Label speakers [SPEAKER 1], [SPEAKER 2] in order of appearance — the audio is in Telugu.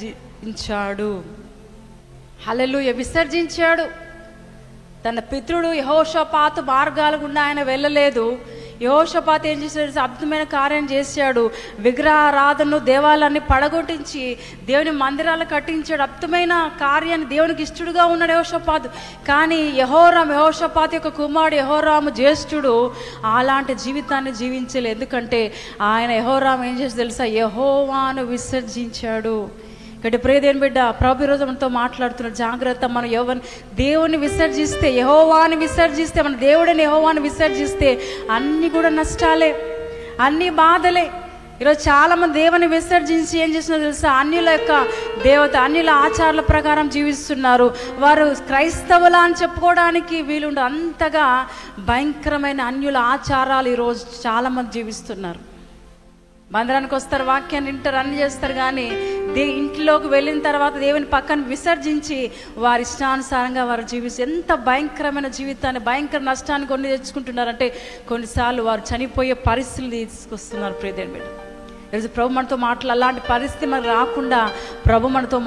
[SPEAKER 1] విసర్జించాడు. హల్లెలూయా, విసర్జించాడు. తన పితృడు యెహోషాపాతు మార్గాల గుండా ఆయన వెళ్ళలేదు. యెహోషాపాతు ఏం చేశాడు? అద్భుతమైన కార్యం చేశాడు. విగ్రహారాధనను, దేవాలయాన్ని పడగొట్టించి దేవుని మందిరాలు కట్టించాడు. అద్భుతమైన కార్యాన్ని, దేవునికి ఇష్టడుగా ఉన్నాడు యెహోషాపాతు. కానీ యెహోషాపాతు యొక్క కుమారుడు యెహోరాము జ్యేష్ఠుడు అలాంటి జీవితాన్ని జీవించలేదు. ఎందుకంటే ఆయన యెహోరాము ఏం చేసి తెలుసా? యెహోవాను విసర్జించాడు. ఇక్కడ ప్రియదేవుని బిడ్డ, ప్రభు ఈరోజు మనతో మాట్లాడుతున్నాడు. జాగ్రత్త, మనం దేవుని విసర్జిస్తే, యెహోవాని విసర్జిస్తే, మన దేవుడిని యెహోవాని విసర్జిస్తే అన్నీ కూడా నష్టాలే, అన్ని బాధలే. ఈరోజు చాలామంది దేవుని విసర్జించి ఏం చేస్తున్నారో తెలుసా? అన్యుల యొక్క దేవత, అన్యుల ఆచారాల ప్రకారం జీవిస్తున్నారు. వారు క్రైస్తవుల అని చెప్పుకోవడానికి వీలుండదు. అంతగా భయంకరమైన అన్యుల ఆచారాలు ఈరోజు చాలామంది జీవిస్తున్నారు. మందిరానికి వస్తారు, వాక్యాన్ని వింటారు, అన్ని చేస్తారు. కానీ ఇంట్లోకి వెళ్ళిన తర్వాత దేవుని పక్కన విసర్జించి వారి ఇష్టానుసారంగా వారు జీవిస్తారు. ఎంత భయంకరమైన జీవితాన్ని, భయంకర నష్టాన్ని కొని తెచ్చుకుంటున్నారంటే కొన్నిసార్లు వారు చనిపోయే పరిస్థితులు తీసుకొస్తున్నారు. ప్రియదేవుని బిడ్డ, ఈరోజు ప్రభు మనతో అలాంటి పరిస్థితి మనకు రాకుండా ప్రభు మనతో